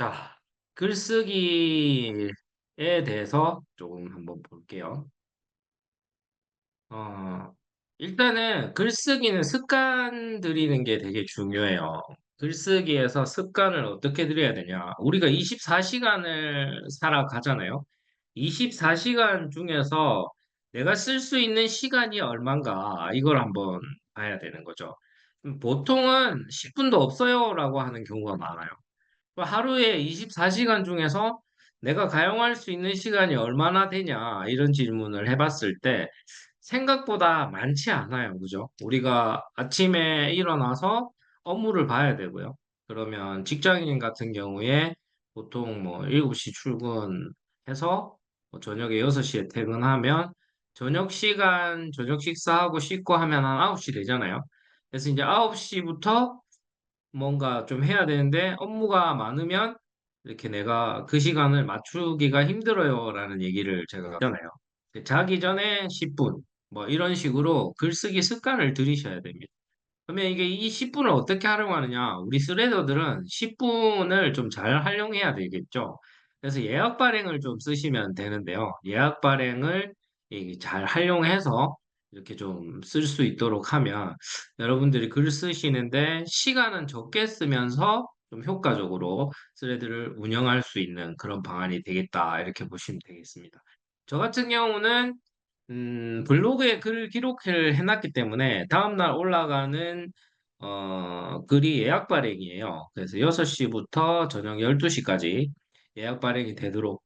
자, 글쓰기에 대해서 조금 한번 볼게요. 어, 일단은 글쓰기는 습관 들이는 게 되게 중요해요. 글쓰기에서 습관을 어떻게 들여야 되냐? 우리가 24시간을 살아가잖아요. 24시간 중에서 내가 쓸 수 있는 시간이 얼만가? 이걸 한번 봐야 되는 거죠. 보통은 10분도 없어요라고 하는 경우가 많아요. 하루에 24시간 중에서 내가 가용할 수 있는 시간이 얼마나 되냐, 이런 질문을 해봤을 때 생각보다 많지 않아요. 그죠? 우리가 아침에 일어나서 업무를 봐야 되고요. 그러면 직장인 같은 경우에 보통 뭐 7시 출근해서 뭐 저녁에 6시에 퇴근하면 저녁 시간, 저녁 식사하고 씻고 하면 한 9시 되잖아요. 그래서 이제 9시부터 뭔가 좀 해야 되는데 업무가 많으면 이렇게 내가 그 시간을 맞추기가 힘들어요라는 얘기를 제가 하잖아요. 자기 전에 10분 뭐 이런 식으로 글쓰기 습관을 들이셔야 됩니다. 그러면 이게 이 10분을 어떻게 활용하느냐? 우리 스레더들은 10분을 좀 잘 활용해야 되겠죠. 그래서 예약 발행을 좀 쓰시면 되는데요. 예약 발행을 잘 활용해서 이렇게 좀 쓸 수 있도록 하면 여러분들이 글 쓰시는데 시간은 적게 쓰면서 좀 효과적으로 스레드를 운영할 수 있는 그런 방안이 되겠다. 이렇게 보시면 되겠습니다. 저 같은 경우는 블로그에 글을 기록을 해놨기 때문에 다음날 올라가는 글이 예약 발행이에요. 그래서 6시부터 저녁 12시까지 예약 발행이 되도록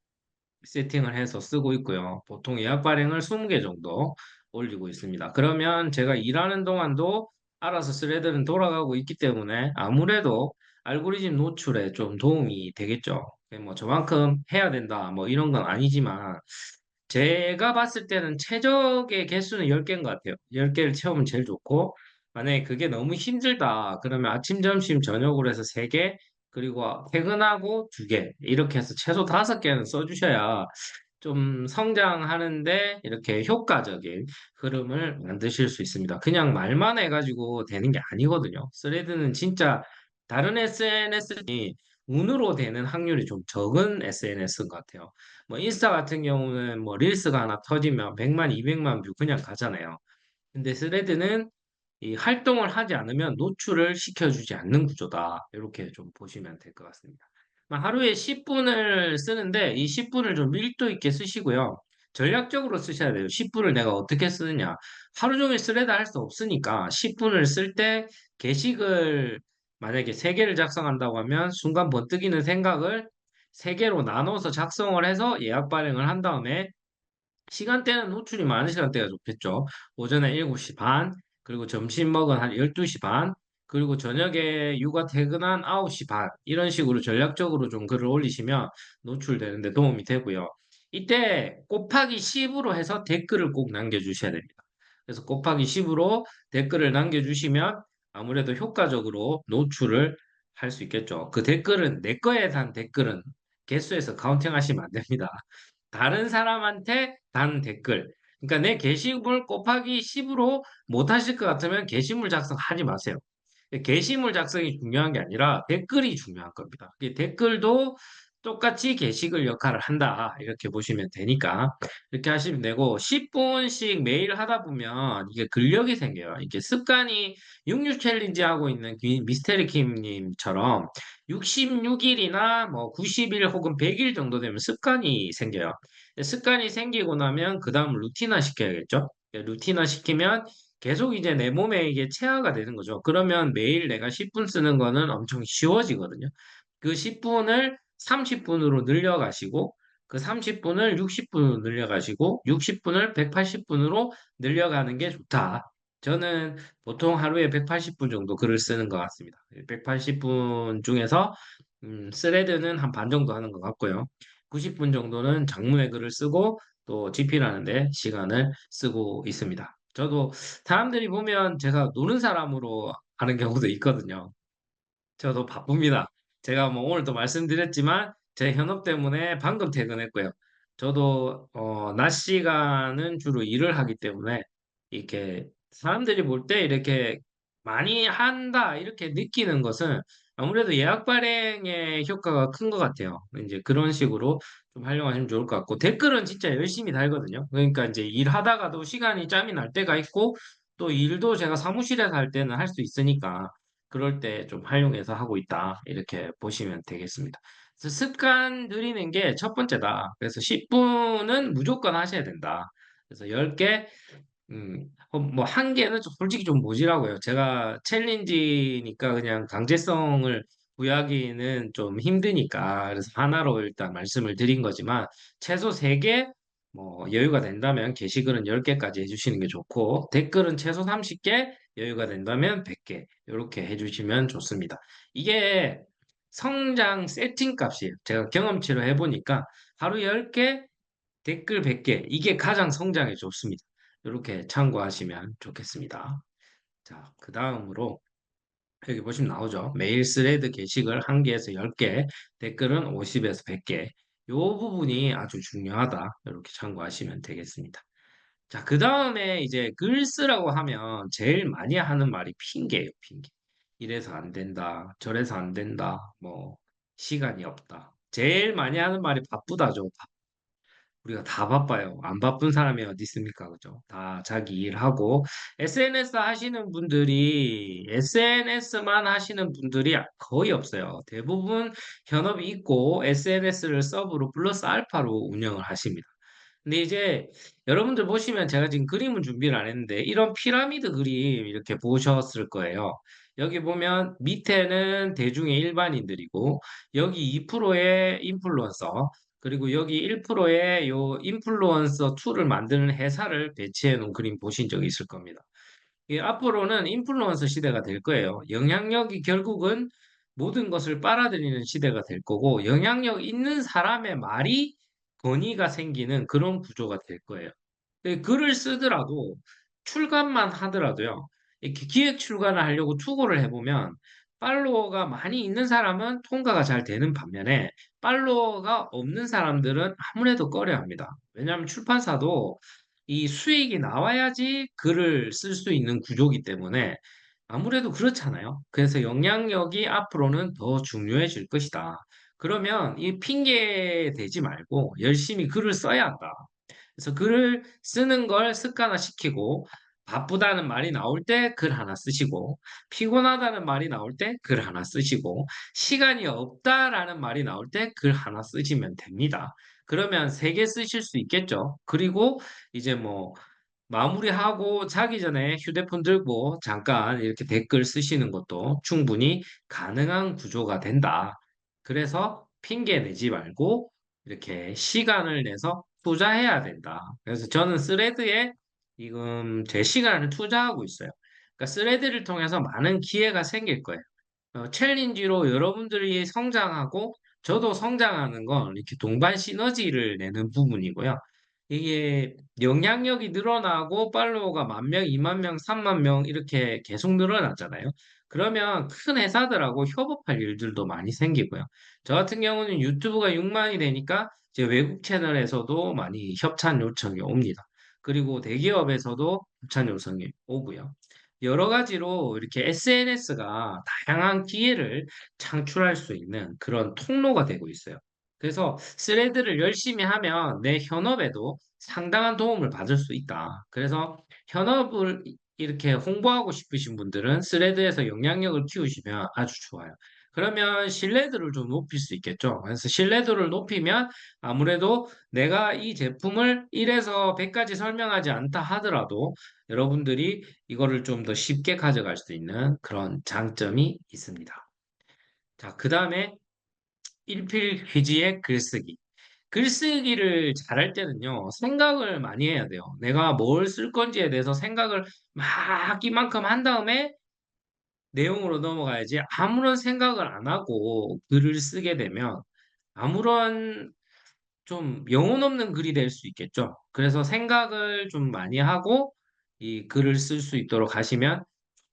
세팅을 해서 쓰고 있고요. 보통 예약 발행을 20개 정도 올리고 있습니다. 그러면 제가 일하는 동안도 알아서 스레드는 돌아가고 있기 때문에 아무래도 알고리즘 노출에 좀 도움이 되겠죠. 뭐 저만큼 해야 된다 뭐 이런 건 아니지만 제가 봤을 때는 최적의 개수는 10개인 것 같아요. 10개를 채우면 제일 좋고, 만약에 그게 너무 힘들다. 그러면 아침, 점심, 저녁으로 해서 3개, 그리고 퇴근하고 2개. 이렇게 해서 최소 5개는 써주셔야 좀 성장하는데 이렇게 효과적인 흐름을 만드실 수 있습니다. 그냥 말만 해가지고 되는 게 아니거든요. 스레드는 진짜 다른 SNS니 운으로 되는 확률이 좀 적은 SNS인 것 같아요. 뭐 인스타 같은 경우는 뭐 릴스가 하나 터지면 100만, 200만 뷰 그냥 가잖아요. 근데 스레드는 이 활동을 하지 않으면 노출을 시켜주지 않는 구조다. 이렇게 좀 보시면 될 것 같습니다. 하루에 10분을 쓰는데 이 10분을 좀 밀도 있게 쓰시고요. 전략적으로 쓰셔야 돼요. 10분을 내가 어떻게 쓰느냐. 하루 종일 스레드 할 수 없으니까 10분을 쓸 때 게시글 만약에 3개를 작성한다고 하면 순간 번뜩이는 생각을 3개로 나눠서 작성을 해서 예약 발행을 한 다음에 시간대는 노출이 많은 시간대가 좋겠죠. 오전에 7시 반, 그리고 점심 먹은 한 12시 반, 그리고 저녁에 육아 퇴근한 9시 반, 이런 식으로 전략적으로 좀 글을 올리시면 노출되는데 도움이 되고요. 이때 곱하기 10으로 해서 댓글을 꼭 남겨주셔야 됩니다. 그래서 곱하기 10으로 댓글을 남겨주시면 아무래도 효과적으로 노출을 할 수 있겠죠. 그 댓글은 내 거에 단 댓글은 개수에서 카운팅 하시면 안 됩니다. 다른 사람한테 단 댓글. 그러니까 내 게시물 곱하기 10으로 못 하실 것 같으면 게시물 작성하지 마세요. 게시물 작성이 중요한 게 아니라 댓글이 중요한 겁니다. 댓글도 똑같이 게시글 역할을 한다. 이렇게 보시면 되니까 이렇게 하시면 되고 10분씩 매일 하다 보면 이게 근력이 생겨요. 이게 습관이 66 챌린지 하고 있는 미스테리 킴님처럼 66일이나 뭐 90일 혹은 100일 정도 되면 습관이 생겨요. 습관이 생기고 나면 그 다음 루틴화 시켜야겠죠. 루틴화 시키면 계속 이제 내 몸에 이게 체화가 되는 거죠. 그러면 매일 내가 10분 쓰는 거는 엄청 쉬워지거든요. 그 10분을 30분으로 늘려가시고, 그 30분을 60분으로 늘려가시고, 60분을 180분으로 늘려가는 게 좋다. 저는 보통 하루에 180분 정도 글을 쓰는 것 같습니다. 180분 중에서 스레드는 한 반 정도 하는 것 같고요. 90분 정도는 장문의 글을 쓰고 또 집필하는데 시간을 쓰고 있습니다. 저도 사람들이 보면 제가 노는 사람으로 하는 경우도 있거든요. 저도 바쁩니다. 제가 뭐 오늘도 말씀드렸지만 제 현업 때문에 방금 퇴근했고요. 저도 낮 시간은 주로 일을 하기 때문에 이렇게 사람들이 볼 때 이렇게 많이 한다 이렇게 느끼는 것은 아무래도 예약 발행의 효과가 큰 것 같아요. 이제 그런 식으로 좀 활용하시면 좋을 것 같고, 댓글은 진짜 열심히 달거든요. 그러니까 이제 일하다가도 시간이 짬이 날 때가 있고, 또 일도 제가 사무실에서 할 때는 할 수 있으니까, 그럴 때 좀 활용해서 하고 있다. 이렇게 보시면 되겠습니다. 그래서 습관 들이는 게 첫 번째다. 그래서 10분은 무조건 하셔야 된다. 그래서 10개, 뭐, 한 개는 솔직히 좀 모자라고요. 제가 챌린지니까 그냥 강제성을 부여하기는 좀 힘드니까, 그래서 하나로 일단 말씀을 드린 거지만, 최소 3개, 뭐, 여유가 된다면 게시글은 10개까지 해주시는 게 좋고, 댓글은 최소 30개, 여유가 된다면 100개, 이렇게 해주시면 좋습니다. 이게 성장 세팅 값이에요. 제가 경험치로 해보니까, 하루 10개, 댓글 100개, 이게 가장 성장에 좋습니다. 이렇게 참고하시면 좋겠습니다. 자, 그 다음으로 여기 보시면 나오죠. 메일 스레드 게시글 1개에서 10개, 댓글은 50에서 100개. 이 부분이 아주 중요하다. 이렇게 참고하시면 되겠습니다. 자, 그 다음에 이제 글 쓰라고 하면 제일 많이 하는 말이 핑계예요, 핑계. 이래서 안 된다, 저래서 안 된다, 뭐, 시간이 없다. 제일 많이 하는 말이 바쁘다죠. 우리가 다 바빠요. 안 바쁜 사람이 어디 있습니까? 그죠? 다 자기 일하고 SNS 하시는 분들이 SNS만 하시는 분들이 거의 없어요. 대부분 현업이 있고 SNS를 서브로 플러스 알파로 운영을 하십니다. 근데 이제 여러분들 보시면 제가 지금 그림은 준비를 안 했는데 이런 피라미드 그림 이렇게 보셨을 거예요. 여기 보면 밑에는 대중의 일반인들이고 여기 2%의 인플루언서 그리고 여기 1%의 요 인플루언서 2를 만드는 회사를 배치해 놓은 그림 보신 적이 있을 겁니다. 앞으로는 인플루언서 시대가 될 거예요. 영향력이 결국은 모든 것을 빨아들이는 시대가 될 거고, 영향력 있는 사람의 말이 권위가 생기는 그런 구조가 될 거예요. 글을 쓰더라도, 출간만 하더라도요, 이렇게 기획 출간을 하려고 투고를 해보면, 팔로워가 많이 있는 사람은 통과가 잘 되는 반면에, 팔로워가 없는 사람들은 아무래도 꺼려합니다. 왜냐하면 출판사도 이 수익이 나와야지 글을 쓸 수 있는 구조이기 때문에 아무래도 그렇잖아요. 그래서 영향력이 앞으로는 더 중요해질 것이다. 그러면 이 핑계 대지 말고 열심히 글을 써야 한다. 그래서 글을 쓰는 걸 습관화시키고 바쁘다는 말이 나올 때 글 하나 쓰시고 피곤하다는 말이 나올 때 글 하나 쓰시고 시간이 없다라는 말이 나올 때 글 하나 쓰시면 됩니다. 그러면 3개 쓰실 수 있겠죠. 그리고 이제 뭐 마무리하고 자기 전에 휴대폰 들고 잠깐 이렇게 댓글 쓰시는 것도 충분히 가능한 구조가 된다. 그래서 핑계 내지 말고 이렇게 시간을 내서 투자해야 된다. 그래서 저는 스레드에 지금 제 시간을 투자하고 있어요. 그러니까 스레드를 통해서 많은 기회가 생길 거예요. 챌린지로 여러분들이 성장하고 저도 성장하는 건 이렇게 동반 시너지를 내는 부분이고요. 이게 영향력이 늘어나고 팔로워가 10,000명, 20,000명, 30,000명 이렇게 계속 늘어났잖아요. 그러면 큰 회사들하고 협업할 일들도 많이 생기고요. 저 같은 경우는 유튜브가 6만이 되니까 제 외국 채널에서도 많이 협찬 요청이 옵니다. 그리고 대기업에서도 협찬 요청이 오고요. 여러 가지로 이렇게 SNS가 다양한 기회를 창출할 수 있는 그런 통로가 되고 있어요. 그래서 스레드를 열심히 하면 내 현업에도 상당한 도움을 받을 수 있다. 그래서 현업을 이렇게 홍보하고 싶으신 분들은 스레드에서 영향력을 키우시면 아주 좋아요. 그러면 신뢰도를 좀 높일 수 있겠죠. 그래서 신뢰도를 높이면 아무래도 내가 이 제품을 1에서 100까지 설명하지 않다 하더라도 여러분들이 이거를 좀 더 쉽게 가져갈 수 있는 그런 장점이 있습니다. 자, 그 다음에 일필휘지의 글쓰기. 글쓰기를 잘할 때는요, 생각을 많이 해야 돼요. 내가 뭘 쓸 건지에 대해서 생각을 막 이만큼 한 다음에 내용으로 넘어가야지 아무런 생각을 안 하고 글을 쓰게 되면 아무런 좀 영혼 없는 글이 될 수 있겠죠. 그래서 생각을 좀 많이 하고 이 글을 쓸 수 있도록 하시면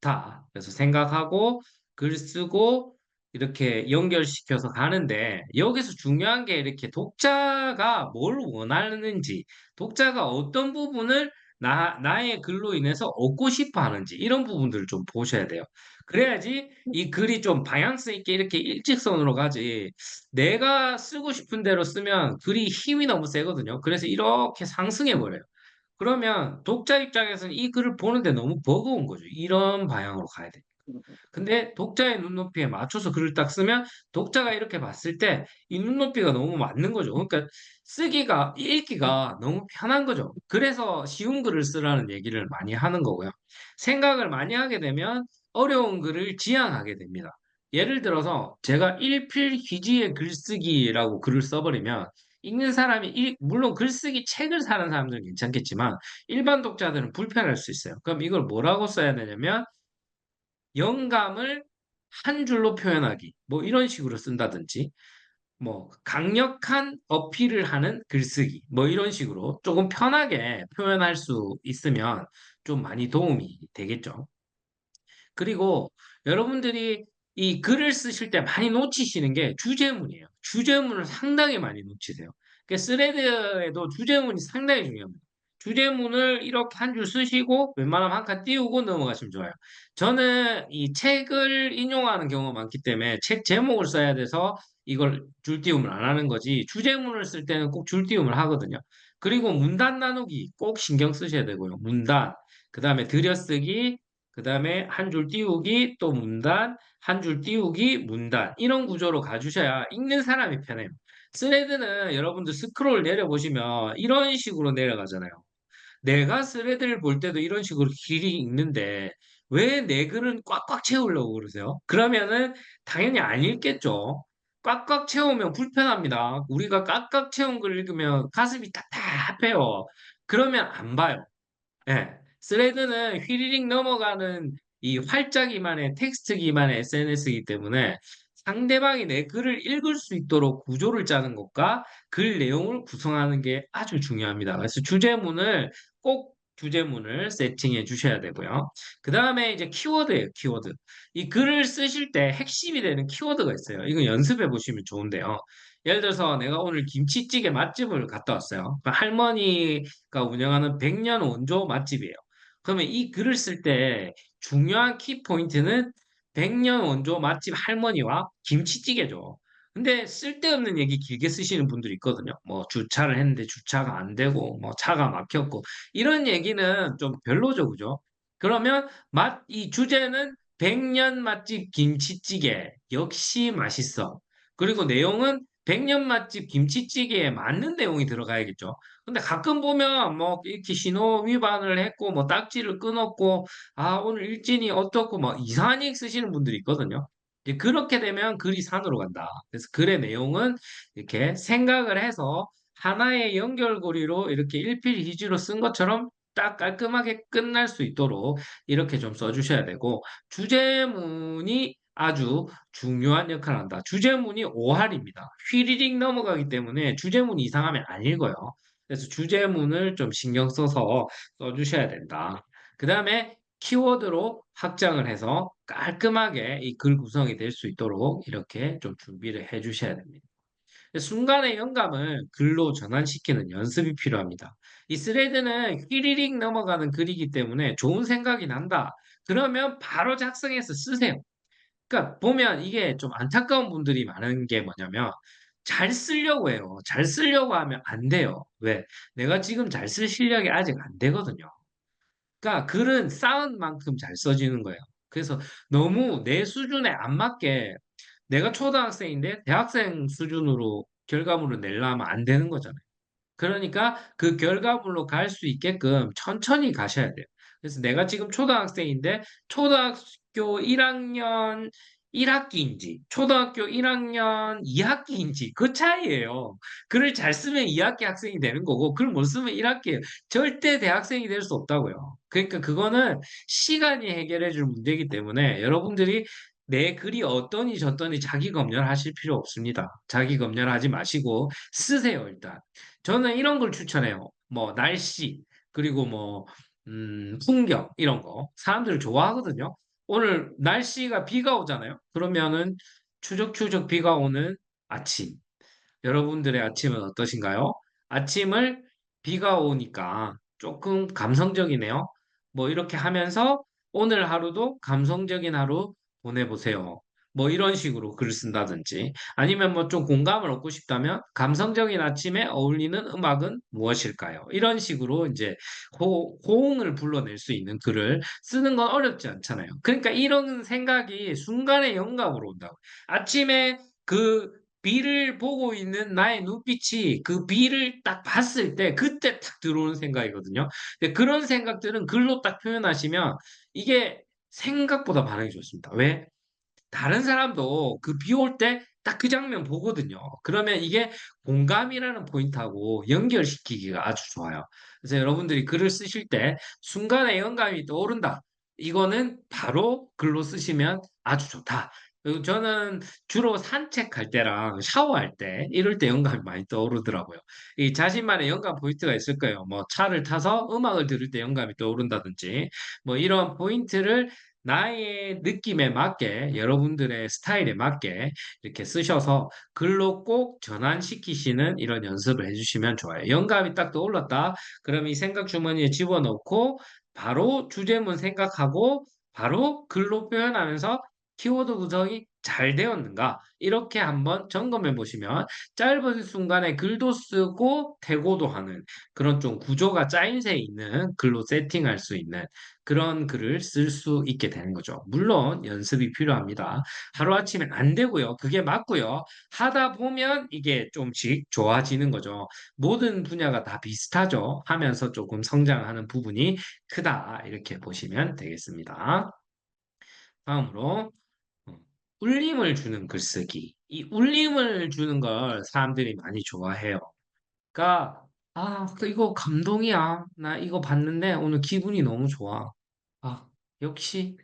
좋다. 그래서 생각하고 글 쓰고 이렇게 연결시켜서 가는데 여기서 중요한 게 이렇게 독자가 뭘 원하는지, 독자가 어떤 부분을 나의 글로 인해서 얻고 싶어 하는지 이런 부분들을 좀 보셔야 돼요. 그래야지 이 글이 좀 방향성 있게 이렇게 일직선으로 가지. 내가 쓰고 싶은 대로 쓰면 글이 힘이 너무 세거든요. 그래서 이렇게 상승해 버려요. 그러면 독자 입장에서는 이 글을 보는데 너무 버거운 거죠. 이런 방향으로 가야 돼. 근데 독자의 눈높이에 맞춰서 글을 딱 쓰면 독자가 이렇게 봤을 때 이 눈높이가 너무 맞는 거죠. 그러니까 읽기가 너무 편한 거죠. 그래서 쉬운 글을 쓰라는 얘기를 많이 하는 거고요. 생각을 많이 하게 되면 어려운 글을 지향하게 됩니다. 예를 들어서 제가 일필휘지의 글쓰기라고 글을 써버리면 읽는 사람이 물론 글쓰기 책을 사는 사람들은 괜찮겠지만 일반 독자들은 불편할 수 있어요. 그럼 이걸 뭐라고 써야 되냐면 영감을 한 줄로 표현하기. 뭐 이런 식으로 쓴다든지, 뭐 강력한 어필을 하는 글쓰기. 뭐 이런 식으로 조금 편하게 표현할 수 있으면 좀 많이 도움이 되겠죠. 그리고 여러분들이 이 글을 쓰실 때 많이 놓치시는 게 주제문이에요. 주제문을 상당히 많이 놓치세요. 그 스레드에도 주제문이 상당히 중요합니다. 주제문을 이렇게 한 줄 쓰시고 웬만하면 한 칸 띄우고 넘어가시면 좋아요. 저는 이 책을 인용하는 경우가 많기 때문에 책 제목을 써야 돼서 이걸 줄띄움을 안 하는 거지. 주제문을 쓸 때는 꼭 줄띄움을 하거든요. 그리고 문단 나누기 꼭 신경 쓰셔야 되고요. 문단, 그 다음에 들여쓰기, 그 다음에 한 줄 띄우기, 또 문단, 한 줄 띄우기, 문단. 이런 구조로 가주셔야 읽는 사람이 편해요. 스레드는 여러분들 스크롤 내려보시면 이런 식으로 내려가잖아요. 내가 스레드를 볼 때도 이런 식으로 길이 읽는데 왜 내 글은 꽉꽉 채우려고 그러세요? 그러면은 당연히 안 읽겠죠. 꽉꽉 채우면 불편합니다. 우리가 꽉꽉 채운 글 읽으면 가슴이 답답해요. 그러면 안 봐요. 예. 스레드는 휘리릭 넘어가는 이 활자 기반의 텍스트 기반의 SNS이기 때문에 상대방이 내 글을 읽을 수 있도록 구조를 짜는 것과 글 내용을 구성하는 게 아주 중요합니다. 그래서 꼭 주제문을 세팅해 주셔야 되고요. 그 다음에 이제 키워드예요, 키워드. 이 글을 쓰실 때 핵심이 되는 키워드가 있어요. 이거 연습해 보시면 좋은데요. 예를 들어서 내가 오늘 김치찌개 맛집을 갔다 왔어요. 그 할머니가 운영하는 백년 원조 맛집이에요. 그러면 이 글을 쓸 때 중요한 키포인트는 백년 원조 맛집 할머니와 김치찌개죠. 근데 쓸데없는 얘기 길게 쓰시는 분들이 있거든요. 뭐 주차를 했는데 주차가 안 되고 뭐 차가 막혔고 이런 얘기는 좀 별로죠, 그죠? 그러면 이 주제는 백년 맛집 김치찌개 역시 맛있어. 그리고 내용은 백년 맛집 김치찌개에 맞는 내용이 들어가야겠죠. 근데 가끔 보면 뭐 이렇게 신호 위반을 했고 뭐 딱지를 끊었고 아 오늘 일진이 어떻고 뭐 이상한 얘기 쓰시는 분들이 있거든요. 이제 그렇게 되면 글이 산으로 간다. 그래서 글의 내용은 이렇게 생각을 해서 하나의 연결고리로 이렇게 일필휘지로 쓴 것처럼 딱 깔끔하게 끝날 수 있도록 이렇게 좀 써주셔야 되고 주제문이 아주 중요한 역할을 한다. 주제문이 오할입니다. 휘리릭 넘어가기 때문에 주제문이 이상하면 안 읽어요. 그래서 주제문을 좀 신경 써서 써주셔야 된다. 그 다음에 키워드로 확장을 해서 깔끔하게 이 글 구성이 될 수 있도록 이렇게 좀 준비를 해 주셔야 됩니다. 순간의 영감을 글로 전환시키는 연습이 필요합니다. 이 스레드는 휘리릭 넘어가는 글이기 때문에 좋은 생각이 난다. 그러면 바로 작성해서 쓰세요. 그러니까 보면 이게 좀 안타까운 분들이 많은 게 뭐냐면 잘 쓰려고 해요. 잘 쓰려고 하면 안 돼요. 왜? 내가 지금 잘 쓸 실력이 아직 안 되거든요. 그러니까 글은 쌓은 만큼 잘 써지는 거예요. 그래서 너무 내 수준에 안 맞게 내가 초등학생인데 대학생 수준으로 결과물을 내려면 안 되는 거잖아요. 그러니까 그 결과물로 갈 수 있게끔 천천히 가셔야 돼요. 그래서 내가 지금 초등학생인데 초등학교 1학년 1학기인지 초등학교 1학년 2학기인지 그 차이예요. 글을 잘 쓰면 2학기 학생이 되는 거고 글 못 쓰면 1학기예요. 절대 대학생이 될 수 없다고요. 그러니까 그거는 시간이 해결해 줄 문제이기 때문에 여러분들이 내 글이 어떠니 저떠니 자기 검열하실 필요 없습니다. 자기 검열하지 마시고 쓰세요, 일단. 저는 이런 걸 추천해요. 뭐 날씨 그리고 뭐 풍경 이런 거 사람들 좋아하거든요. 오늘 날씨가 비가 오잖아요. 그러면은 추적추적 비가 오는 아침. 여러분들의 아침은 어떠신가요? 아침을 비가 오니까 조금 감성적이네요. 뭐 이렇게 하면서 오늘 하루도 감성적인 하루 보내보세요. 뭐 이런 식으로 글을 쓴다든지 아니면 뭐 좀 공감을 얻고 싶다면 감성적인 아침에 어울리는 음악은 무엇일까요? 이런 식으로 이제 호응을 불러낼 수 있는 글을 쓰는 건 어렵지 않잖아요. 그러니까 이런 생각이 순간에 영감으로 온다고. 아침에 그 비를 보고 있는 나의 눈빛이 그 비를 딱 봤을 때 그때 딱 들어오는 생각이거든요. 근데 그런 생각들은 글로 딱 표현하시면 이게 생각보다 반응이 좋습니다. 왜? 다른 사람도 그 비 올 때 딱 그 장면 보거든요. 그러면 이게 공감이라는 포인트하고 연결시키기가 아주 좋아요. 그래서 여러분들이 글을 쓰실 때 순간에 영감이 떠오른다. 이거는 바로 글로 쓰시면 아주 좋다. 그리고 저는 주로 산책할 때랑 샤워할 때 이럴 때 영감이 많이 떠오르더라고요. 이 자신만의 영감 포인트가 있을 거예요. 뭐 차를 타서 음악을 들을 때 영감이 떠오른다든지 뭐 이런 포인트를 나의 느낌에 맞게 여러분들의 스타일에 맞게 이렇게 쓰셔서 글로 꼭 전환시키시는 이런 연습을 해주시면 좋아요. 영감이 딱 떠올랐다. 그럼 이 생각 주머니에 집어넣고 바로 주제문 생각하고 바로 글로 표현하면서 키워드 구성이 잘 되었는가? 이렇게 한번 점검해 보시면 짧은 순간에 글도 쓰고 태고도 하는 그런 좀 구조가 짜임새 있는 글로 세팅할 수 있는 그런 글을 쓸 수 있게 되는 거죠. 물론 연습이 필요합니다. 하루아침에 안 되고요. 그게 맞고요. 하다 보면 이게 좀씩 좋아지는 거죠. 모든 분야가 다 비슷하죠. 하면서 조금 성장하는 부분이 크다. 이렇게 보시면 되겠습니다. 다음으로 어, 울림을 주는 글쓰기. 이 울림을 주는 걸 사람들이 많이 좋아해요. 그러니까 이거 감동이야. 나 이거 봤는데 오늘 기분이 너무 좋아. 아, 역시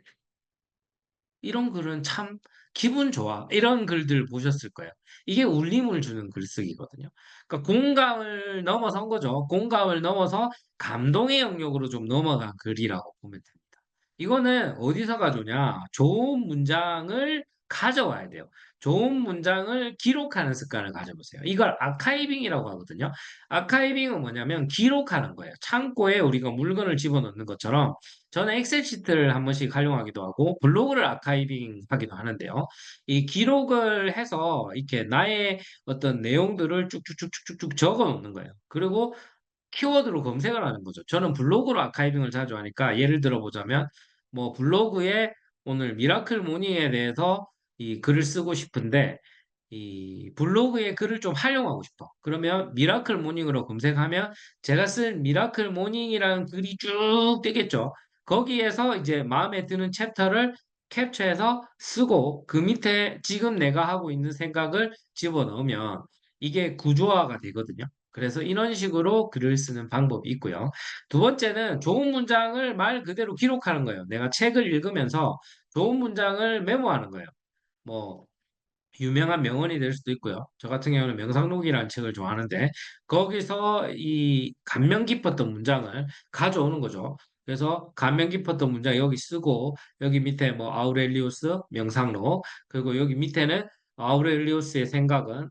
이런 글은 참 기분 좋아. 이런 글들 보셨을 거예요. 이게 울림을 주는 글쓰기거든요. 그러니까 공감을 넘어선 거죠. 공감을 넘어서 감동의 영역으로 좀 넘어간 글이라고 보면 됩니다. 이거는 어디서 가져오냐? 좋은 문장을 가져와야 돼요. 좋은 문장을 기록하는 습관을 가져보세요. 이걸 아카이빙이라고 하거든요. 아카이빙은 뭐냐면 기록하는 거예요. 창고에 우리가 물건을 집어넣는 것처럼 저는 엑셀 시트를 한 번씩 활용하기도 하고 블로그를 아카이빙 하기도 하는데요. 이 기록을 해서 이렇게 나의 어떤 내용들을 쭉쭉쭉쭉쭉 적어 놓는 거예요. 그리고 키워드로 검색을 하는 거죠. 저는 블로그로 아카이빙을 자주 하니까 예를 들어 보자면 뭐 블로그에 오늘 미라클 모닝에 대해서 이 글을 쓰고 싶은데 이 블로그에 글을 좀 활용하고 싶어. 그러면 미라클 모닝으로 검색하면 제가 쓴 미라클 모닝이라는 글이 쭉 뜨겠죠. 거기에서 이제 마음에 드는 챕터를 캡처해서 쓰고 그 밑에 지금 내가 하고 있는 생각을 집어넣으면 이게 구조화가 되거든요. 그래서 이런 식으로 글을 쓰는 방법이 있고요. 두 번째는 좋은 문장을 말 그대로 기록하는 거예요. 내가 책을 읽으면서 좋은 문장을 메모하는 거예요. 뭐 유명한 명언이 될 수도 있고요. 저 같은 경우는 명상록이라는 책을 좋아하는데 거기서 이 감명 깊었던 문장을 가져오는 거죠. 그래서 감명 깊었던 문장 여기 쓰고 여기 밑에 뭐 아우렐리우스 명상록 그리고 여기 밑에는 아우렐리우스의 생각은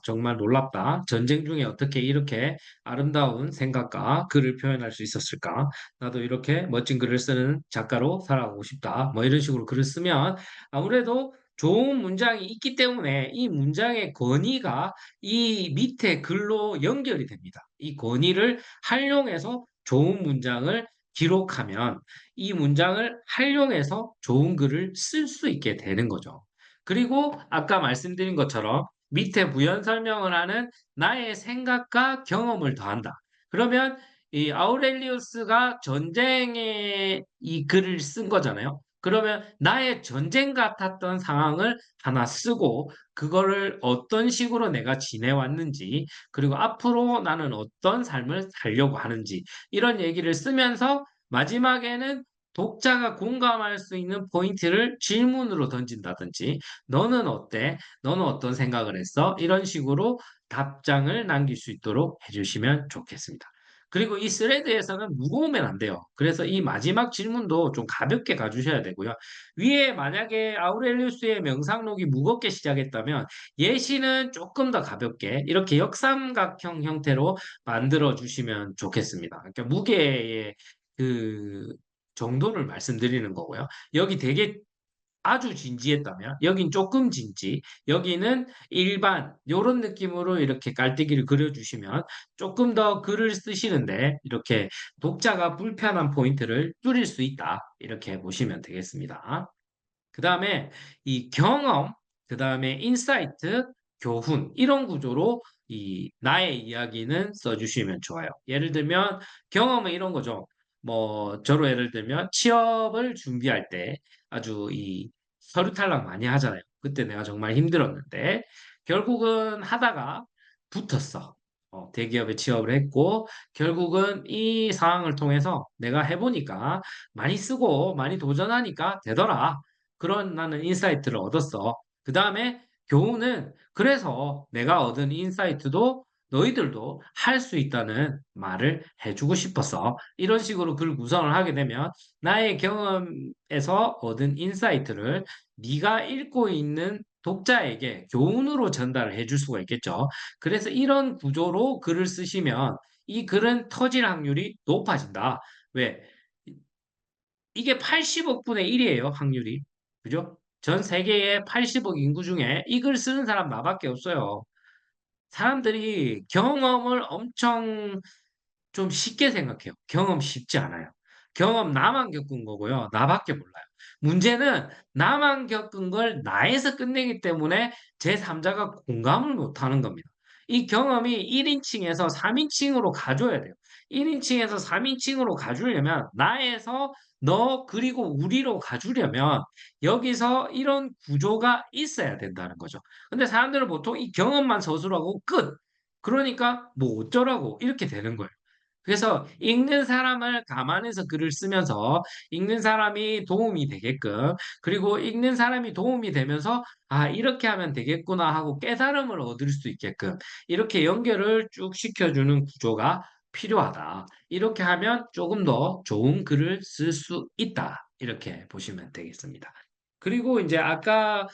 정말 놀랍다. 전쟁 중에 어떻게 이렇게 아름다운 생각과 글을 표현할 수 있었을까? 나도 이렇게 멋진 글을 쓰는 작가로 살아가고 싶다. 뭐 이런 식으로 글을 쓰면 아무래도 좋은 문장이 있기 때문에 이 문장의 권위가 이 밑에 글로 연결이 됩니다. 이 권위를 활용해서 좋은 문장을 기록하면 이 문장을 활용해서 좋은 글을 쓸 수 있게 되는 거죠. 그리고 아까 말씀드린 것처럼 밑에 부연 설명을 하는 나의 생각과 경험을 더한다. 그러면 이 아우렐리우스가 전쟁에 이 글을 쓴 거잖아요. 그러면 나의 전쟁 같았던 상황을 하나 쓰고 그거를 어떤 식으로 내가 지내왔는지 그리고 앞으로 나는 어떤 삶을 살려고 하는지 이런 얘기를 쓰면서 마지막에는 독자가 공감할 수 있는 포인트를 질문으로 던진다든지 너는 어때? 너는 어떤 생각을 했어? 이런 식으로 답장을 남길 수 있도록 해주시면 좋겠습니다. 그리고 이 스레드에서는 무거우면 안 돼요. 그래서 이 마지막 질문도 좀 가볍게 가주셔야 되고요. 위에 만약에 아우렐리우스의 명상록이 무겁게 시작했다면 예시는 조금 더 가볍게 이렇게 역삼각형 형태로 만들어 주시면 좋겠습니다. 그러니까 무게의 그 정도를 말씀드리는 거고요. 여기 되게 아주 진지했다면 여긴 조금 진지, 여기는 일반 요런 느낌으로 이렇게 깔때기를 그려주시면 조금 더 글을 쓰시는데 이렇게 독자가 불편한 포인트를 줄일 수 있다. 이렇게 보시면 되겠습니다. 그 다음에 이 경험, 그 다음에 인사이트, 교훈 이런 구조로 이 나의 이야기는 써주시면 좋아요. 예를 들면 경험은 이런 거죠. 뭐 저로 예를 들면 취업을 준비할 때 아주 이 서류 탈락 많이 하잖아요. 그때 내가 정말 힘들었는데 결국은 하다가 붙었어. 대기업에 취업을 했고 결국은 이 상황을 통해서 내가 해보니까 많이 쓰고 많이 도전하니까 되더라. 그런 나는 인사이트를 얻었어. 그 다음에 교훈은 그래서 내가 얻은 인사이트도 너희들도 할 수 있다는 말을 해주고 싶었어. 이런 식으로 글 구성을 하게 되면 나의 경험에서 얻은 인사이트를 네가 읽고 있는 독자에게 교훈으로 전달을 해줄 수가 있겠죠. 그래서 이런 구조로 글을 쓰시면 이 글은 터질 확률이 높아진다. 왜? 이게 80억 분의 1이에요, 확률이. 그죠? 전 세계의 80억 인구 중에 이 글 쓰는 사람 나밖에 없어요. 사람들이 경험을 엄청 좀 쉽게 생각해요. 경험 쉽지 않아요. 경험 나만 겪은 거고요. 나밖에 몰라요. 문제는 나만 겪은 걸 나에서 끝내기 때문에 제3자가 공감을 못 하는 겁니다. 이 경험이 1인칭에서 3인칭으로 가줘야 돼요. 1인칭에서 3인칭으로 가주려면 나에서 너 그리고 우리로 가주려면 여기서 이런 구조가 있어야 된다는 거죠. 근데 사람들은 보통 이 경험만 서술하고 끝. 그러니까 뭐 어쩌라고 이렇게 되는 거예요. 그래서 읽는 사람을 감안해서 글을 쓰면서 읽는 사람이 도움이 되게끔 그리고 읽는 사람이 도움이 되면서 아, 이렇게 하면 되겠구나 하고 깨달음을 얻을 수 있게끔 이렇게 연결을 쭉 시켜주는 구조가 필요하다. 이렇게 하면 조금 더 좋은 글을 쓸 수 있다. 이렇게 보시면 되겠습니다. 그리고 이제 아까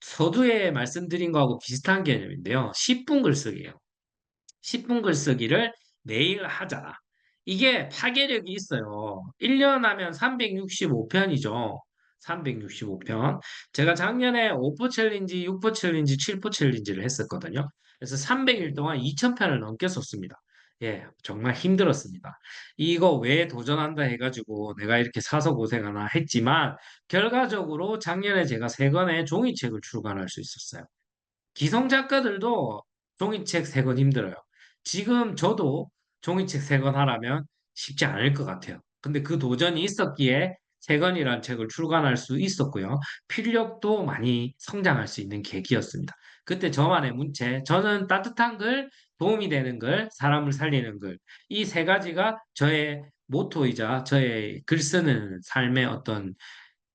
서두에 말씀드린 거하고 비슷한 개념인데요. 10분 글쓰기예요. 10분 글쓰기를 매일 하자. 이게 파괴력이 있어요. 1년 하면 365편이죠. 365편. 제가 작년에 5포 챌린지, 6포 챌린지, 7포 챌린지를 했었거든요. 그래서 300일 동안 2000편을 넘게 썼습니다. 예, 정말 힘들었습니다. 이거 왜 도전한다 해가지고 내가 이렇게 사서 고생하나 했지만 결과적으로 작년에 제가 3권의 종이책을 출간할 수 있었어요. 기성 작가들도 종이책 3권 힘들어요. 지금 저도 종이책 3권 하라면 쉽지 않을 것 같아요. 근데 그 도전이 있었기에 3권이라는 책을 출간할 수 있었고요. 필력도 많이 성장할 수 있는 계기였습니다. 그때 저만의 문체, 저는 따뜻한 글, 도움이 되는 글, 사람을 살리는 글, 이 3가지가 저의 모토이자 저의 글 쓰는 삶의 어떤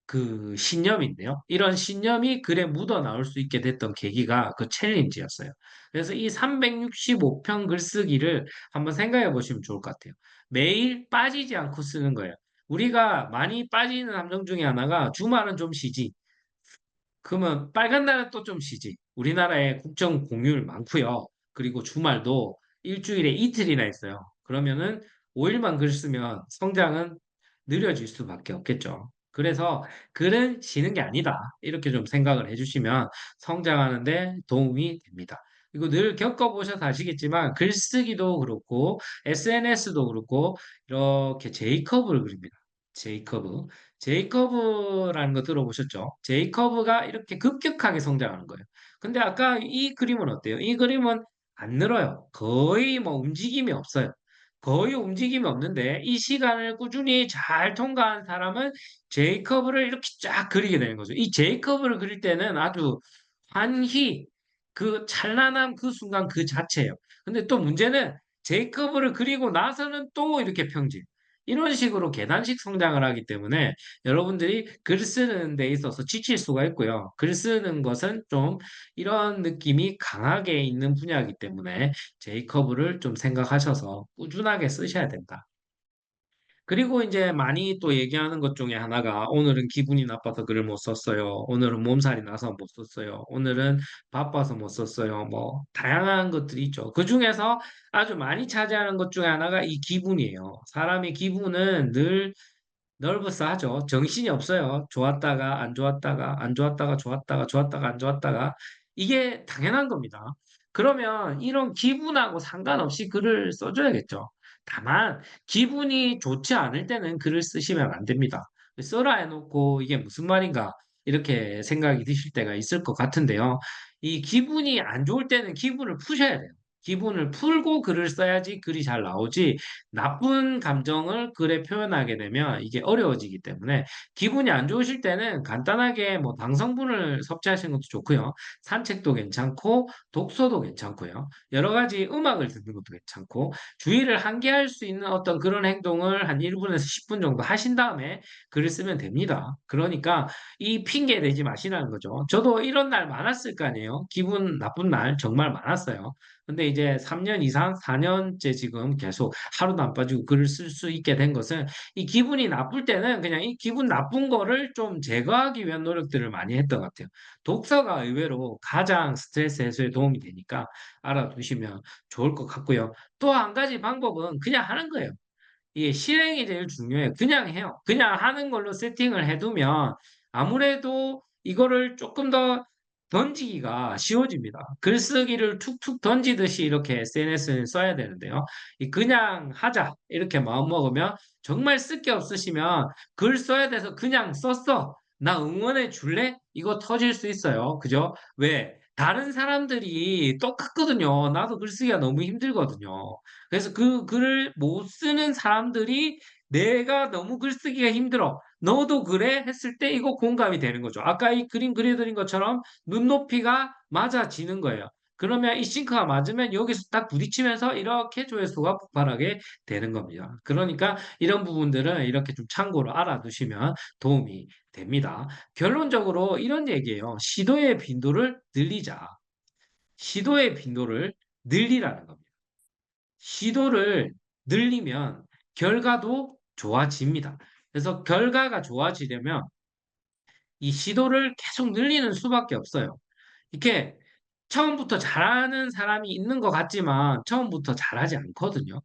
그 신념인데요. 이런 신념이 글에 묻어 나올 수 있게 됐던 계기가 그 챌린지였어요. 그래서 이 365편 글쓰기를 한번 생각해 보시면 좋을 것 같아요. 매일 빠지지 않고 쓰는 거예요. 우리가 많이 빠지는 함정 중에 하나가 주말은 좀 쉬지. 그러면 빨간 날은 또 좀 쉬지. 우리나라에 국정 공휴일 많고요. 그리고 주말도 일주일에 이틀이나 있어요. 그러면은 5일만 글 쓰면 성장은 느려질 수밖에 없겠죠. 그래서 글은 쉬는 게 아니다. 이렇게 좀 생각을 해주시면 성장하는데 도움이 됩니다. 그리고 늘 겪어보셔서 아시겠지만 글쓰기도 그렇고 SNS도 그렇고 이렇게 제이컵을 그립니다. 제이커브. 제이커브라는 거 들어보셨죠? 제이커브가 이렇게 급격하게 성장하는 거예요. 근데 아까 이 그림은 어때요? 이 그림은 안 늘어요. 거의 뭐 움직임이 없어요. 거의 움직임이 없는데 이 시간을 꾸준히 잘 통과한 사람은 제이커브를 이렇게 쫙 그리게 되는 거죠. 이 제이커브를 그릴 때는 아주 환희, 그 찬란한 그 순간 그 자체예요. 근데 또 문제는 제이커브를 그리고 나서는 또 이렇게 평지. 이런 식으로 계단식 성장을 하기 때문에 여러분들이 글 쓰는 데 있어서 지칠 수가 있고요. 글 쓰는 것은 좀 이런 느낌이 강하게 있는 분야이기 때문에 제이커브를 좀 생각하셔서 꾸준하게 쓰셔야 된다. 그리고 이제 많이 또 얘기하는 것 중에 하나가 오늘은 기분이 나빠서 글을 못 썼어요. 오늘은 몸살이 나서 못 썼어요. 오늘은 바빠서 못 썼어요. 뭐 다양한 것들이 있죠. 그중에서 아주 많이 차지하는 것 중에 하나가 이 기분이에요. 사람의 기분은 늘 너버스하죠. 정신이 없어요. 좋았다가 안 좋았다가 안 좋았다가 좋았다가 좋았다가 안 좋았다가 이게 당연한 겁니다. 그러면 이런 기분하고 상관없이 글을 써줘야겠죠. 다만 기분이 좋지 않을 때는 글을 쓰시면 안 됩니다. 써라 해놓고 이게 무슨 말인가 이렇게 생각이 드실 때가 있을 것 같은데요. 이 기분이 안 좋을 때는 기분을 푸셔야 돼요. 기분을 풀고 글을 써야지 글이 잘 나오지 나쁜 감정을 글에 표현하게 되면 이게 어려워지기 때문에 기분이 안 좋으실 때는 간단하게 뭐 당성분을 섭취하시는 것도 좋고요. 산책도 괜찮고 독서도 괜찮고요. 여러 가지 음악을 듣는 것도 괜찮고 주의를 환기할 수 있는 어떤 그런 행동을 한 1분에서 10분 정도 하신 다음에 글을 쓰면 됩니다. 그러니까 이 핑계 대지 마시라는 거죠. 저도 이런 날 많았을 거 아니에요. 기분 나쁜 날 정말 많았어요. 근데 이제 3년 이상, 4년째 지금 계속 하루도 안 빠지고 글을 쓸 수 있게 된 것은 이 기분이 나쁠 때는 그냥 이 기분 나쁜 거를 좀 제거하기 위한 노력들을 많이 했던 것 같아요. 독서가 의외로 가장 스트레스 해소에 도움이 되니까 알아두시면 좋을 것 같고요. 또 한 가지 방법은 그냥 하는 거예요. 이게 실행이 제일 중요해요. 그냥 해요. 그냥 하는 걸로 세팅을 해두면 아무래도 이거를 조금 더 던지기가 쉬워집니다. 글쓰기를 툭툭 던지듯이 이렇게 SNS는 써야 되는데요. 이 그냥 하자 이렇게 마음먹으면 정말 쓸 게 없으시면 글 써야 돼서 그냥 썼어. 나 응원해 줄래? 이거 터질 수 있어요. 그죠? 왜? 다른 사람들이 똑같거든요. 나도 글쓰기가 너무 힘들거든요. 그래서 그 글을 못 쓰는 사람들이 내가 너무 글쓰기가 힘들어. 너도 그래? 했을 때 이거 공감이 되는 거죠. 아까 이 그림 그려드린 것처럼 눈높이가 맞아지는 거예요. 그러면 이 싱크가 맞으면 여기서 딱 부딪히면서 이렇게 조회수가 폭발하게 되는 겁니다. 그러니까 이런 부분들은 이렇게 좀 참고로 알아두시면 도움이 됩니다. 결론적으로 이런 얘기예요. 시도의 빈도를 늘리자. 시도의 빈도를 늘리라는 겁니다. 시도를 늘리면 결과도 좋아집니다. 그래서 결과가 좋아지려면 이 시도를 계속 늘리는 수밖에 없어요. 이렇게 처음부터 잘하는 사람이 있는 것 같지만 처음부터 잘하지 않거든요.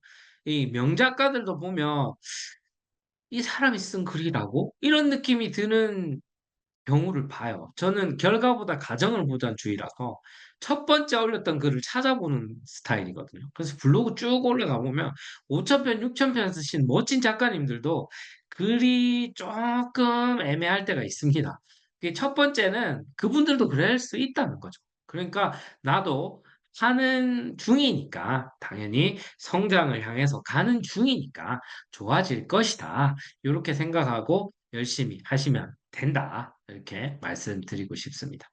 이 명작가들도 보면 이 사람이 쓴 글이라고? 이런 느낌이 드는 경우를 봐요. 저는 결과보다 과정을 보자는 주의라서 첫 번째 올렸던 글을 찾아보는 스타일이거든요. 그래서 블로그 쭉 올라가 보면 5천 편, 6천 편 쓰신 멋진 작가님들도 글이 조금 애매할 때가 있습니다. 그게 첫 번째는 그분들도 그럴 수 있다는 거죠. 그러니까 나도 하는 중이니까 당연히 성장을 향해서 가는 중이니까 좋아질 것이다. 이렇게 생각하고 열심히 하시면 된다. 이렇게 말씀드리고 싶습니다.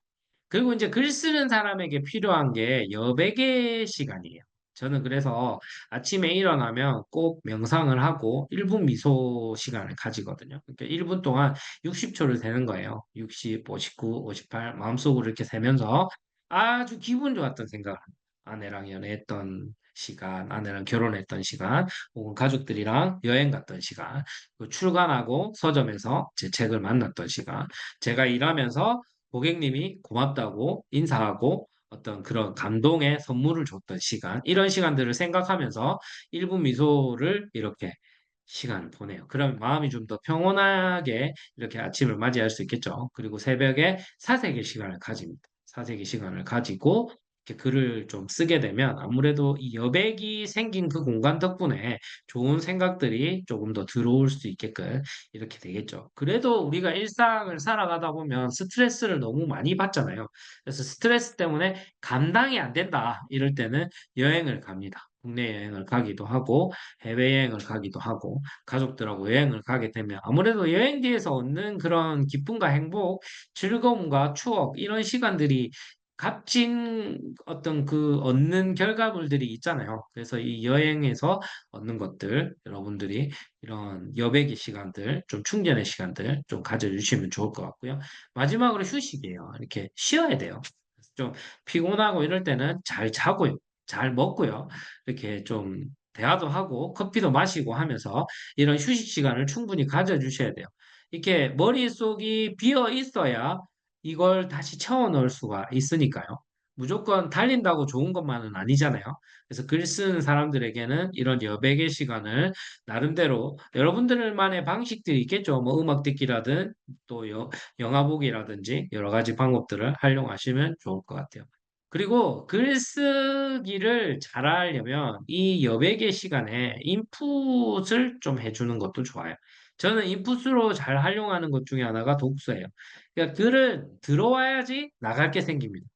그리고 이제 글 쓰는 사람에게 필요한 게 여백의 시간이에요. 저는 그래서 아침에 일어나면 꼭 명상을 하고 1분 미소 시간을 가지거든요. 그러니까 1분 동안 60초를 세는 거예요. 60, 59, 58 마음속으로 이렇게 세면서 아주 기분 좋았던 생각. 아내랑 연애했던 시간, 아내랑 결혼했던 시간, 혹은 가족들이랑 여행 갔던 시간, 그 출간하고 서점에서 제 책을 만났던 시간, 제가 일하면서 고객님이 고맙다고 인사하고 어떤 그런 감동의 선물을 줬던 시간, 이런 시간들을 생각하면서 1분 미소를 이렇게 시간을 보내요. 그러면 마음이 좀 더 평온하게 이렇게 아침을 맞이할 수 있겠죠. 그리고 새벽에 사색의 시간을 가집니다. 사색의 시간을 가지고 이렇게 글을 좀 쓰게 되면 아무래도 이 여백이 생긴 그 공간 덕분에 좋은 생각들이 조금 더 들어올 수 있게끔 이렇게 되겠죠. 그래도 우리가 일상을 살아가다 보면 스트레스를 너무 많이 받잖아요. 그래서 스트레스 때문에 감당이 안 된다. 이럴 때는 여행을 갑니다. 국내 여행을 가기도 하고 해외여행을 가기도 하고 가족들하고 여행을 가게 되면 아무래도 여행지에서 얻는 그런 기쁨과 행복, 즐거움과 추억 이런 시간들이 값진 어떤 그 얻는 결과물들이 있잖아요. 그래서 이 여행에서 얻는 것들 여러분들이 이런 여백의 시간들, 좀 충전의 시간들 좀 가져주시면 좋을 것 같고요. 마지막으로 휴식이에요. 이렇게 쉬어야 돼요. 좀 피곤하고 이럴 때는 잘 자고요. 잘 먹고요. 이렇게 좀 대화도 하고 커피도 마시고 하면서 이런 휴식 시간을 충분히 가져주셔야 돼요. 이렇게 머릿속이 비어 있어야 이걸 다시 채워 넣을 수가 있으니까요. 무조건 달린다고 좋은 것만은 아니잖아요. 그래서 글 쓰는 사람들에게는 이런 여백의 시간을 나름대로 여러분들만의 방식들이 있겠죠. 뭐 음악 듣기라든 또 영화 보기라든지 여러 가지 방법들을 활용하시면 좋을 것 같아요. 그리고 글쓰기를 잘하려면 이 여백의 시간에 인풋을 좀 해주는 것도 좋아요. 저는 인풋으로 잘 활용하는 것 중에 하나가 독서예요. 그러니까 글을 들어와야지 나갈 게 생깁니다.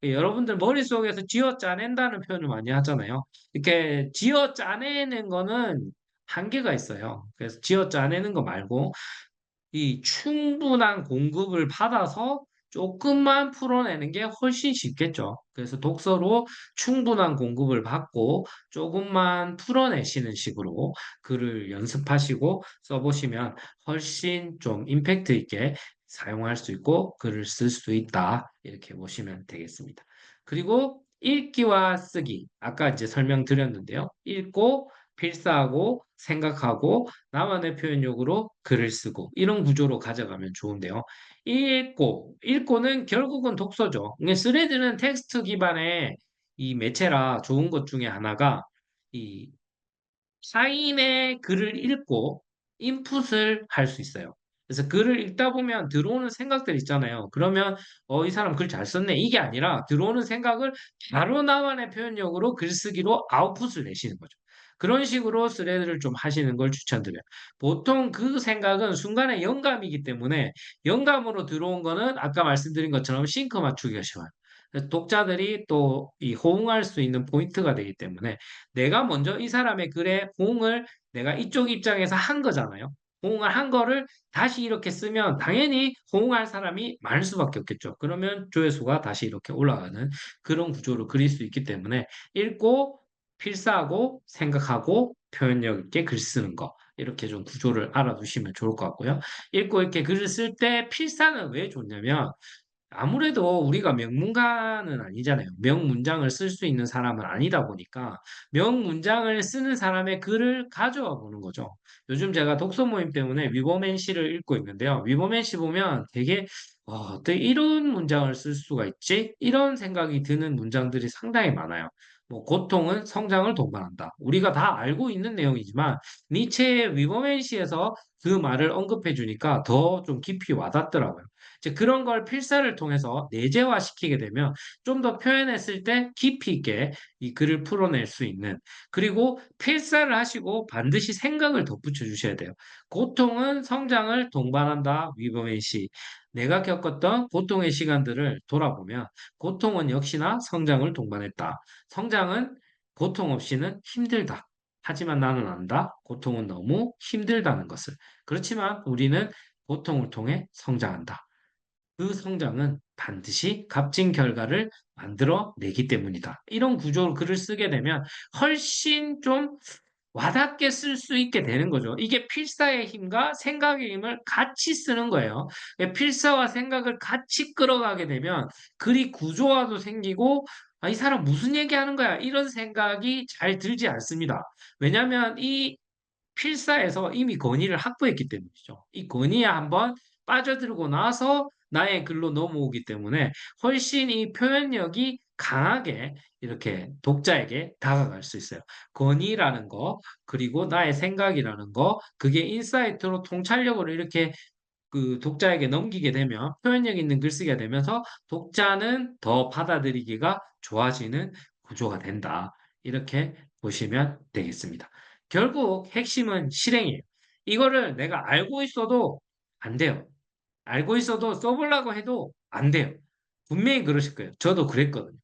여러분들 머릿속에서 쥐어 짜낸다는 표현을 많이 하잖아요. 이렇게 쥐어 짜내는 거는 한계가 있어요. 그래서 쥐어 짜내는 거 말고 이 충분한 공급을 받아서 조금만 풀어내는 게 훨씬 쉽겠죠. 그래서 독서로 충분한 공급을 받고 조금만 풀어내시는 식으로 글을 연습하시고 써보시면 훨씬 좀 임팩트 있게 사용할 수 있고 글을 쓸 수 있다. 이렇게 보시면 되겠습니다. 그리고 읽기와 쓰기. 아까 이제 설명드렸는데요. 읽고 필사하고 생각하고 나만의 표현력으로 글을 쓰고 이런 구조로 가져가면 좋은데요. 읽고는 결국은 독서죠. 근데 스레드는 텍스트 기반의 이 매체라 좋은 것 중에 하나가 이 타인의 글을 읽고 인풋을 할 수 있어요. 그래서 글을 읽다 보면 들어오는 생각들 있잖아요. 그러면 이 사람 글 잘 썼네. 이게 아니라 들어오는 생각을 바로 나만의 표현력으로 글쓰기로 아웃풋을 내시는 거죠. 그런 식으로 스레드를 좀 하시는 걸 추천드려요. 보통 그 생각은 순간의 영감이기 때문에 영감으로 들어온 거는 아까 말씀드린 것처럼 싱크 맞추기가 쉬워요. 독자들이 또 이 호응할 수 있는 포인트가 되기 때문에 내가 먼저 이 사람의 글에 호응을 내가 이쪽 입장에서 한 거잖아요. 호응을 한 거를 다시 이렇게 쓰면 당연히 호응할 사람이 많을 수밖에 없겠죠. 그러면 조회수가 다시 이렇게 올라가는 그런 구조를 그릴 수 있기 때문에 읽고 필사하고 생각하고 표현력 있게 글 쓰는 거. 이렇게 좀 구조를 알아두시면 좋을 것 같고요. 읽고 이렇게 글을 쓸 때 필사는 왜 좋냐면 아무래도 우리가 명문가는 아니잖아요. 명문장을 쓸 수 있는 사람은 아니다 보니까 명문장을 쓰는 사람의 글을 가져와 보는 거죠. 요즘 제가 독서 모임 때문에 위버맨 시를 읽고 있는데요. 위버맨 시 보면 되게 어떻게 이런 문장을 쓸 수가 있지? 이런 생각이 드는 문장들이 상당히 많아요. 뭐 고통은 성장을 동반한다. 우리가 다 알고 있는 내용이지만 니체의 위버맨 시에서 그 말을 언급해 주니까 더 좀 깊이 와닿더라고요. 이제 그런 걸 필사를 통해서 내재화시키게 되면 좀 더 표현했을 때 깊이 있게 이 글을 풀어낼 수 있는 그리고 필사를 하시고 반드시 생각을 덧붙여 주셔야 돼요. 고통은 성장을 동반한다. 위버맨 씨. 내가 겪었던 고통의 시간들을 돌아보면 고통은 역시나 성장을 동반했다. 성장은 고통 없이는 힘들다. 하지만 나는 안다. 고통은 너무 힘들다는 것을. 그렇지만 우리는 고통을 통해 성장한다. 그 성장은 반드시 값진 결과를 만들어 내기 때문이다. 이런 구조로 글을 쓰게 되면 훨씬 좀 와닿게 쓸 수 있게 되는 거죠. 이게 필사의 힘과 생각의 힘을 같이 쓰는 거예요. 필사와 생각을 같이 끌어가게 되면 글이 구조화도 생기고 이 사람 무슨 얘기하는 거야? 이런 생각이 잘 들지 않습니다. 왜냐하면 이 필사에서 이미 권위를 확보했기 때문이죠. 이 권위에 한번 빠져들고 나서 나의 글로 넘어오기 때문에 훨씬 이 표현력이 강하게 이렇게 독자에게 다가갈 수 있어요. 권위라는 거, 그리고 나의 생각이라는 거, 그게 인사이트로 통찰력으로 이렇게 그 독자에게 넘기게 되면 표현력 있는 글쓰기가 되면서 독자는 더 받아들이기가 좋아지는 구조가 된다. 이렇게 보시면 되겠습니다. 결국 핵심은 실행이에요. 이거를 내가 알고 있어도 안 돼요. 알고 있어도 써보려고 해도 안 돼요. 분명히 그러실 거예요. 저도 그랬거든요.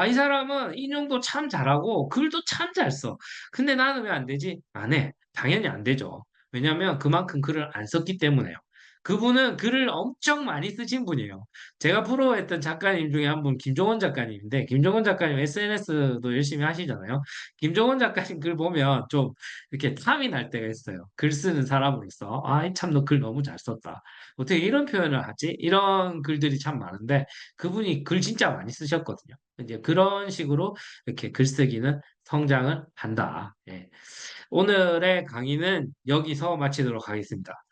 이 사람은 인용도 참 잘하고 글도 참 잘 써. 근데 나는 왜 안 되지? 안 해. 당연히 안 되죠. 왜냐하면 그만큼 글을 안 썼기 때문에요. 그분은 글을 엄청 많이 쓰신 분이에요. 제가 부러워했던 작가님 중에 한 분, 김종원 작가님인데, 김종원 작가님 SNS도 열심히 하시잖아요. 김종원 작가님 글 보면 좀 이렇게 탐이 날 때가 있어요. 글 쓰는 사람으로서. 참, 너 글 너무 잘 썼다. 어떻게 이런 표현을 하지? 이런 글들이 참 많은데 그분이 글 진짜 많이 쓰셨거든요. 이제 그런 식으로 이렇게 글쓰기는 성장을 한다. 예. 오늘의 강의는 여기서 마치도록 하겠습니다.